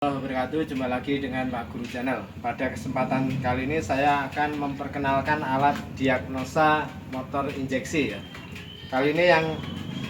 Wabarakatuh, jumpa lagi dengan Pak Guru Channel. Pada kesempatan kali ini saya akan memperkenalkan alat diagnosa motor injeksi ya. Kali ini yang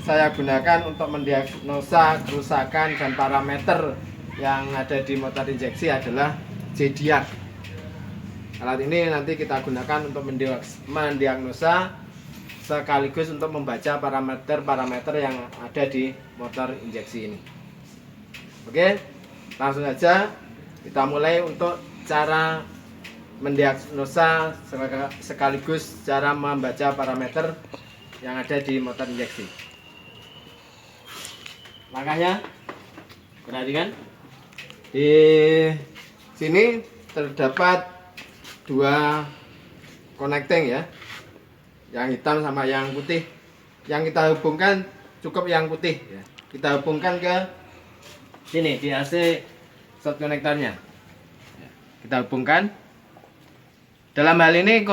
saya gunakan untuk mendiagnosa kerusakan dan parameter yang ada di motor injeksi adalah JDiag. Alat ini nanti kita gunakan untuk mendiagnosa sekaligus untuk membaca parameter-parameter yang ada di motor injeksi ini. Oke. Langsung saja kita mulai untuk cara mendiagnosa sekaligus cara membaca parameter yang ada di motor injeksi. Langkahnya perhatikan. Di sini terdapat dua connecting ya. Yang hitam sama yang putih. Yang kita hubungkan cukup yang putih ya. Kita hubungkan ke sini di AC short konektornya. Kita hubungkan. Dalam hal ini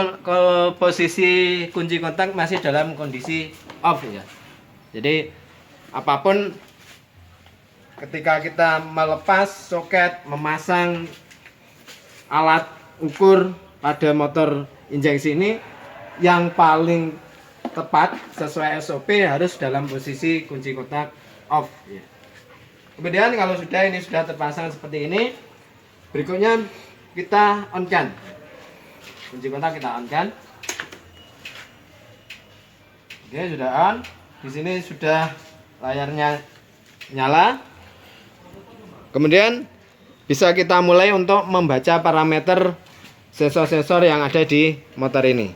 posisi kunci kontak masih dalam kondisi off ya. Jadi apapun ketika kita melepas soket, memasang alat ukur pada motor injeksi ini, yang paling tepat sesuai SOP harus dalam posisi kunci kontak off ya. Kemudian kalau ini sudah terpasang seperti ini, berikutnya kita on kan. Kunci kontak kita on kan. Oke, sudah on. Di sini sudah layarnya nyala. Kemudian bisa kita mulai untuk membaca parameter sensor-sensor yang ada di motor ini.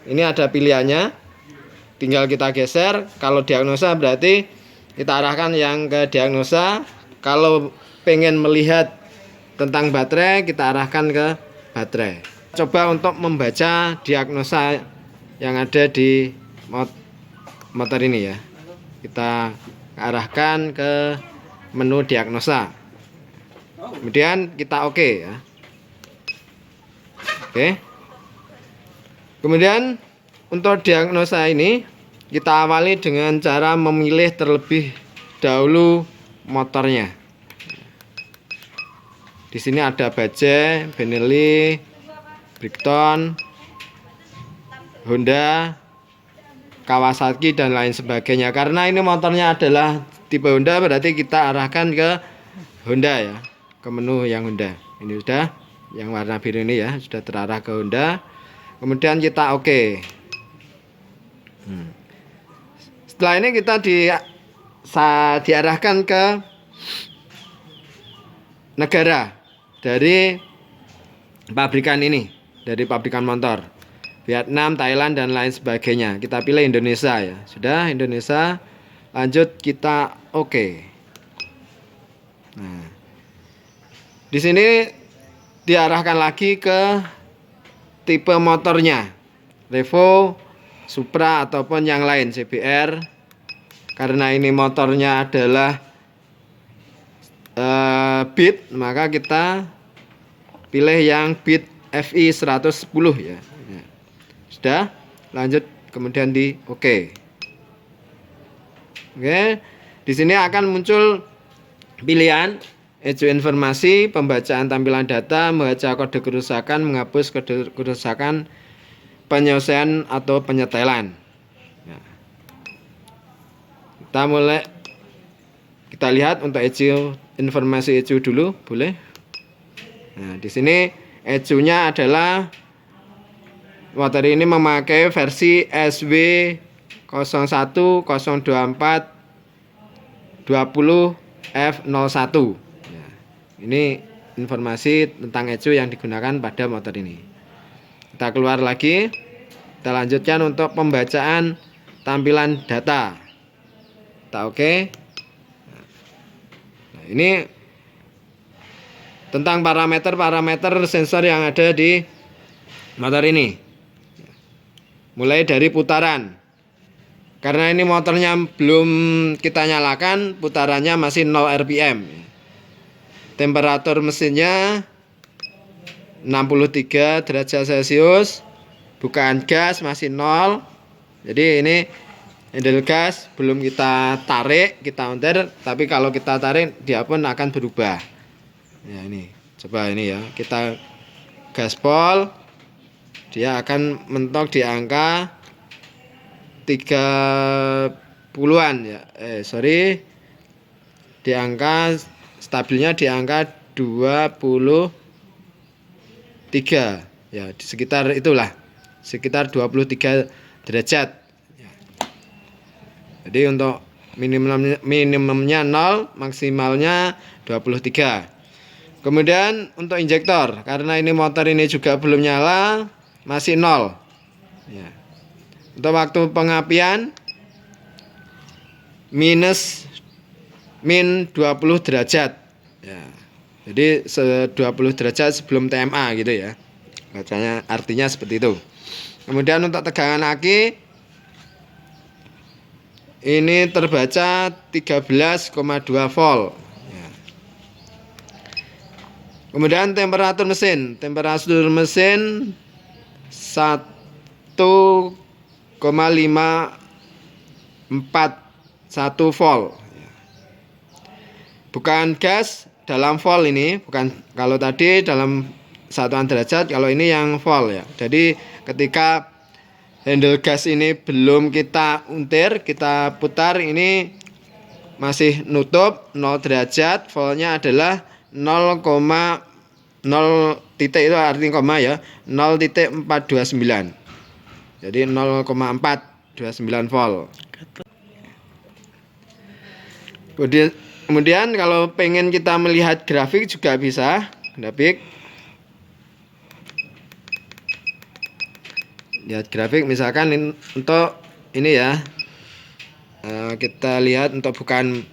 Ini ada pilihannya. Tinggal kita geser. Kalau diagnosa berarti kita arahkan yang ke diagnosa. Kalau pengen melihat tentang baterai, kita arahkan ke baterai. Coba untuk membaca diagnosa yang ada di motor ini ya. Kita arahkan ke menu diagnosa. Kemudian kita oke ya. Oke. Kemudian untuk diagnosa ini kita awali dengan cara memilih terlebih dahulu motornya. Di sini ada Bajaj, Benelli, Brickton, Honda, Kawasaki dan lain sebagainya. Karena ini motornya adalah tipe Honda, berarti kita arahkan ke Honda ya, ke menu yang Honda. Ini sudah yang warna biru ini ya, sudah terarah ke Honda. Kemudian kita oke. Setelah ini kita diarahkan ke negara dari pabrikan ini, dari pabrikan motor. Vietnam, Thailand dan lain sebagainya. Kita pilih Indonesia ya. Sudah Indonesia. Lanjut kita oke. Nah, di sini diarahkan lagi ke tipe motornya. Revo, Supra ataupun yang lain, CBR. Karena ini motornya adalah Beat, maka kita pilih yang Beat FI 110 ya. Sudah, lanjut kemudian di oke. Oke. Di sini akan muncul pilihan ECU informasi, pembacaan tampilan data, membaca kode kerusakan, menghapus kode kerusakan, penyelesaian atau penyetelan. Ya. Kita lihat untuk ECU informasi ECU dulu, boleh. Nah, di sini ECU-nya adalah motor ini memakai versi SW0102420F01. Ya. Ini informasi tentang ECU yang digunakan pada motor ini. Kita keluar lagi. Kita lanjutkan untuk pembacaan tampilan data. Kita oke. Nah, ini tentang parameter sensor yang ada di motor ini. Mulai dari putaran. Karena ini motornya belum kita nyalakan, putarannya masih 0 rpm. Temperatur mesinnya 63 derajat Celcius. Bukaan gas masih 0. Jadi ini handle gas belum kita tarik, kita onter, tapi kalau kita tarik dia pun akan berubah. Ya ini, coba ini ya, kita gaspol, dia akan mentok di angka 30-an ya. Sorry, di angka stabilnya di angka 23 ya, di sekitar itulah, sekitar 23 derajat ya. Jadi untuk minimumnya 0, maksimalnya 23. Kemudian untuk injektor, karena ini motor ini juga belum nyala, masih 0 ya. Untuk waktu pengapian min 20 derajat ya. Jadi 20 derajat sebelum TMA gitu ya. Bacanya artinya seperti itu. Kemudian untuk tegangan aki ini terbaca 13,2 volt ya. Kemudian temperatur mesin 1,541 volt. Bukan gas dalam volt ini, bukan, kalau tadi dalam satuan derajat, kalau ini yang volt ya. Jadi ketika handle gas ini belum kita untir, kita putar, ini masih nutup 0 derajat, voltnya adalah 0,0 titik, itu artinya koma ya, 0,429. Jadi 0,429 volt. Kemudian kalau pengen kita melihat grafik juga bisa, grafik. Lihat grafik misalkan untuk ini ya. Kita lihat untuk bukan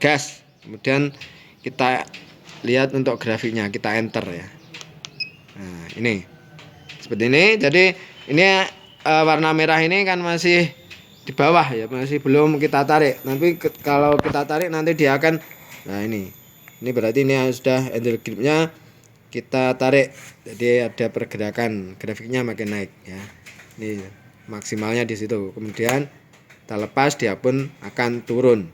gas. Kemudian kita lihat untuk grafiknya, kita enter ya. Nah, ini. Seperti ini. Jadi ini warna merah ini kan masih di bawah ya, masih belum kita tarik. Nanti kalau kita tarik nanti dia akan, nah ini berarti ini sudah handle gripnya kita tarik, jadi ada pergerakan, grafiknya makin naik ya. Ini maksimalnya di situ. Kemudian kita lepas, dia pun akan turun.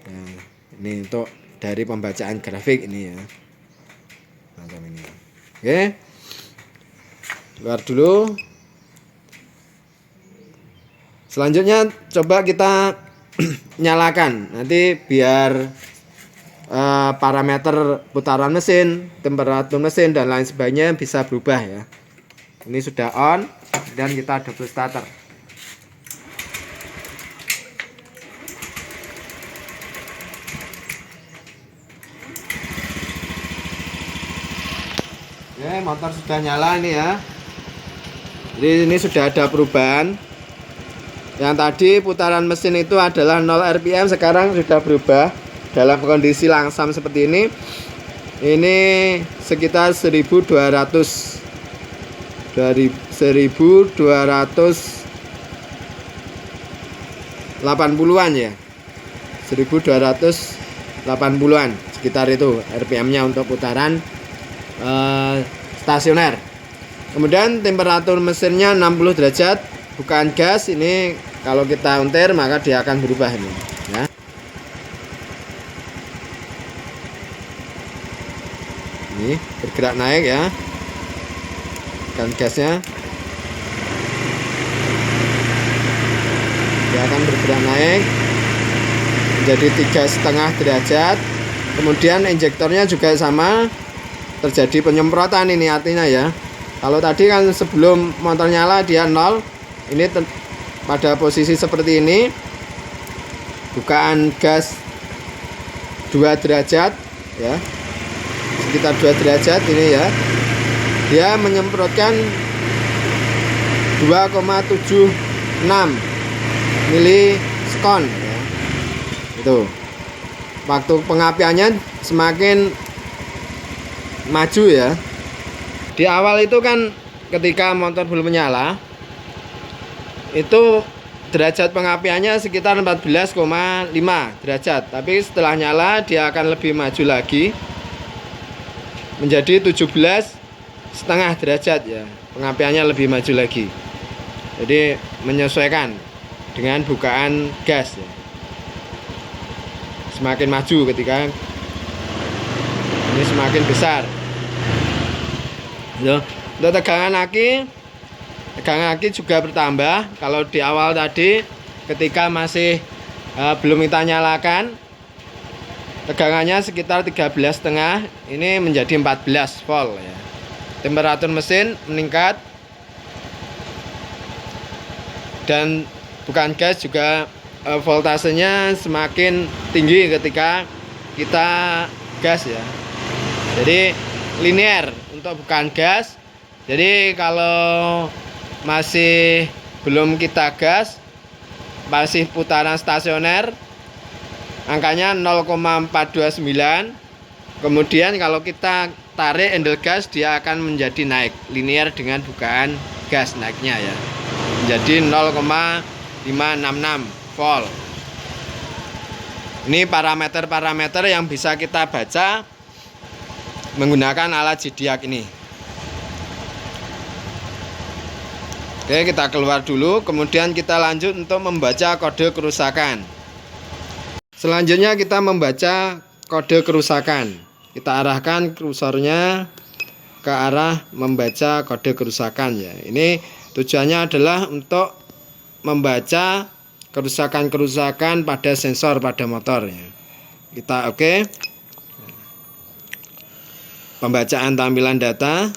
Nah, ini untuk dari pembacaan grafik ini ya, macam ini. Oke, keluar dulu. Selanjutnya coba kita nyalakan, nanti biar parameter putaran mesin, temperatur mesin dan lain sebagainya bisa berubah ya. Ini sudah on dan kita double starter. Oke, motor sudah nyala ini ya. Jadi ini sudah ada perubahan. Yang tadi putaran mesin itu adalah 0 rpm, sekarang sudah berubah dalam kondisi langsam seperti ini. Ini sekitar 1280-an ya. 1280-an sekitar itu rpm-nya untuk putaran stasioner. Kemudian temperatur mesinnya 60 derajat, bukan gas. Ini kalau kita untir maka dia akan berubah ini ya. Ini bergerak naik ya, bukan gasnya, dia akan bergerak naik menjadi 3,5 derajat. Kemudian injektornya juga sama, terjadi penyemprotan ini artinya ya. Kalau tadi kan sebelum motor nyala dia 0, ini pada posisi seperti ini, bukaan gas 2 derajat ya, sekitar 2 derajat ini ya, dia menyemprotkan 2,76 milisekon ya. Itu waktu pengapiannya semakin maju ya. Di awal itu kan ketika motor belum menyala itu derajat pengapiannya sekitar 14,5 derajat, tapi setelah nyala dia akan lebih maju lagi menjadi 17,5 derajat ya, pengapiannya lebih maju lagi. Jadi menyesuaikan dengan bukaan gas ya. Semakin maju ketika ini ini semakin besar. Untuk tegangan aki juga bertambah. Kalau di awal tadi ketika masih belum kita nyalakan, tegangannya sekitar 13,5, ini menjadi 14 volt ya. Temperatur mesin meningkat dan bukan gas juga voltasenya semakin tinggi ketika kita gas ya. Jadi linear untuk bukan gas. Jadi kalau masih belum kita gas, masih putaran stasioner, angkanya 0,429. Kemudian kalau kita tarik handle gas, dia akan menjadi naik linear dengan bukaan gas naiknya ya, menjadi 0,566 volt. Ini parameter-parameter yang bisa kita baca menggunakan alat zodiac ini. Oke, kita keluar dulu, kemudian kita lanjut untuk membaca kode kerusakan. Selanjutnya kita membaca kode kerusakan. Kita arahkan kursornya ke arah membaca kode kerusakan ya. Ini tujuannya adalah untuk membaca kerusakan-kerusakan pada sensor pada motor ya. Kita oke. Pembacaan tampilan data.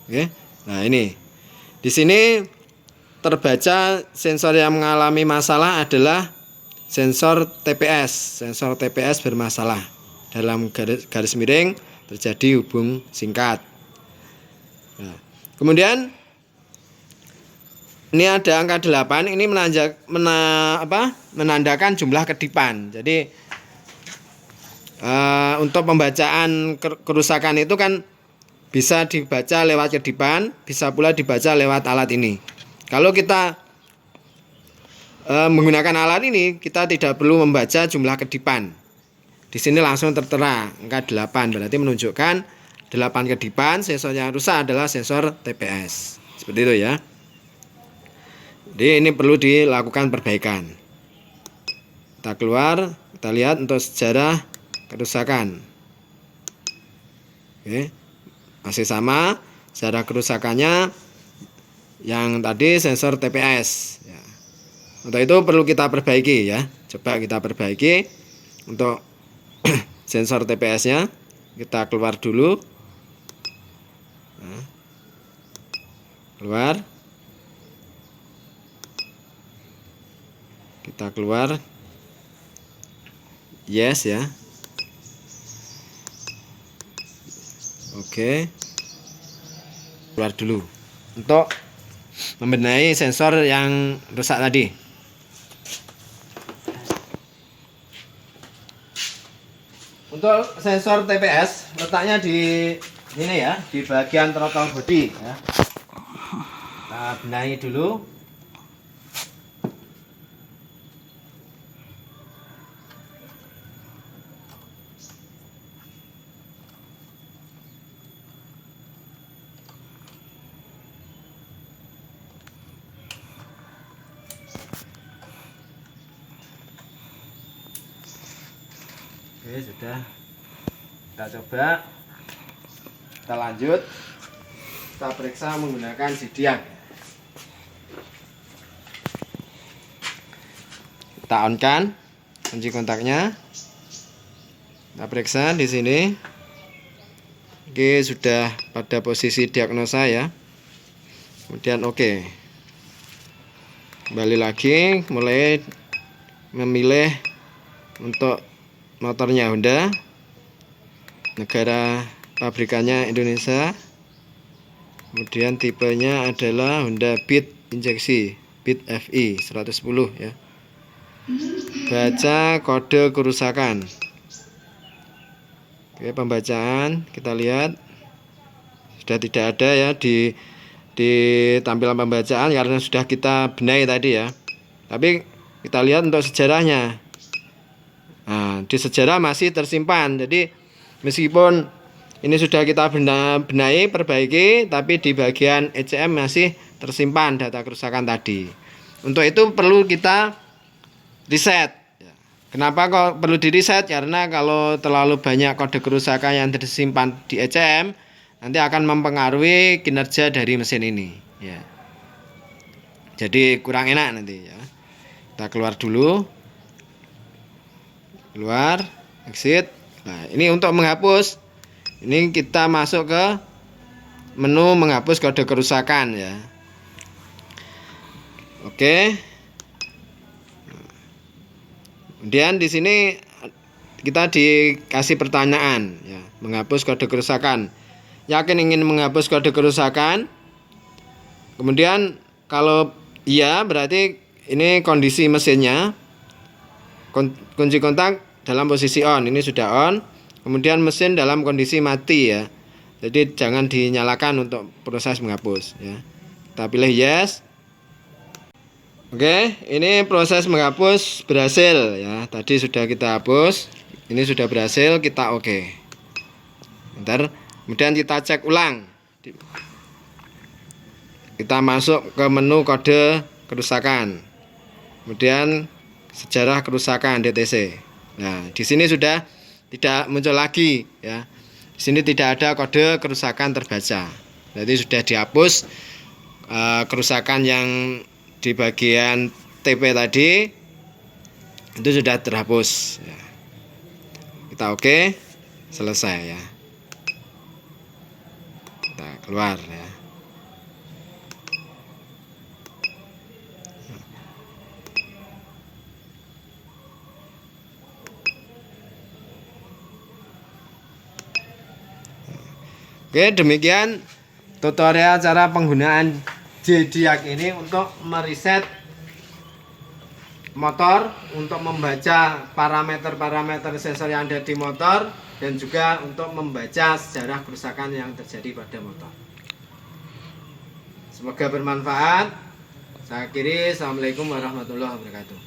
Oke. Nah, ini. Di sini terbaca sensor yang mengalami masalah adalah sensor TPS. Sensor TPS bermasalah. Dalam garis miring terjadi hubung singkat. Nah, kemudian ini ada angka 8, ini menandakan jumlah kedipan. Jadi untuk pembacaan kerusakan itu kan bisa dibaca lewat kedipan, bisa pula dibaca lewat alat ini. Kalau kita menggunakan alat ini, kita tidak perlu membaca jumlah kedipan. Di sini langsung tertera angka 8, berarti menunjukkan 8 kedipan. Sensor yang rusak adalah sensor TPS. Seperti itu ya. Jadi ini perlu dilakukan perbaikan. Kita keluar, kita lihat untuk sejarah kerusakan. Oke. Masih sama, sejarah kerusakannya yang tadi sensor TPS ya. Untuk itu perlu kita perbaiki ya. Coba kita perbaiki untuk sensor TPS-nya. Kita keluar dulu. Nah, keluar. Kita keluar. Yes ya. Oke. Keluar dulu untuk membenahi sensor yang rusak tadi. Untuk sensor TPS letaknya di ini ya, di bagian throttle body ya. Kita benahi dulu. Oke, sudah. Kita coba. Kita lanjut. Kita periksa menggunakan zodiac. Kita on-kan kunci kontaknya. Kita periksa di sini. Oke, sudah pada posisi diagnosa ya. Kemudian oke. Kembali lagi, mulai memilih untuk motornya Honda, negara pabrikannya Indonesia, kemudian tipenya adalah Honda Beat injeksi, Beat FI 110 ya. Baca kode kerusakan. Oke, pembacaan kita lihat sudah tidak ada ya di tampilan pembacaan karena sudah kita benahi tadi ya. Tapi kita lihat untuk sejarahnya. Nah, di sejarah masih tersimpan. Jadi meskipun ini sudah kita benahi, perbaiki, tapi di bagian ECM masih tersimpan data kerusakan tadi. Untuk itu perlu kita reset. Kenapa kok perlu di reset? Karena kalau terlalu banyak kode kerusakan yang tersimpan di ECM, nanti akan mempengaruhi kinerja dari mesin ini, ya. Jadi kurang enak nanti, ya. Kita keluar dulu, keluar, exit. Nah, ini untuk menghapus. Ini kita masuk ke menu menghapus kode kerusakan, ya. Oke. Kemudian di sini kita dikasih pertanyaan, ya, menghapus kode kerusakan. Yakin ingin menghapus kode kerusakan? Kemudian kalau iya, berarti ini kondisi mesinnya. Kunci kontak dalam posisi on, ini sudah on. Kemudian mesin dalam kondisi mati, ya. Jadi jangan dinyalakan untuk proses menghapus, ya. Kita pilih yes. Oke, ini proses menghapus berhasil, ya. Tadi sudah kita hapus, ini sudah berhasil, kita oke. Bentar, kemudian kita cek ulang. Kita masuk ke menu kode kerusakan. Kemudian sejarah kerusakan DTC. Nah, di sini sudah tidak muncul lagi, ya. Di sini tidak ada kode kerusakan terbaca. Jadi sudah dihapus kerusakan yang di bagian TP tadi itu sudah terhapus, ya. Kita oke, selesai, ya. Kita keluar, ya. Oke, demikian tutorial cara penggunaan JDIAC ini untuk mereset motor, untuk membaca parameter-parameter sensor yang ada di motor, dan juga untuk membaca sejarah kerusakan yang terjadi pada motor. Semoga bermanfaat. Saya akhiri. Assalamualaikum warahmatullahi wabarakatuh.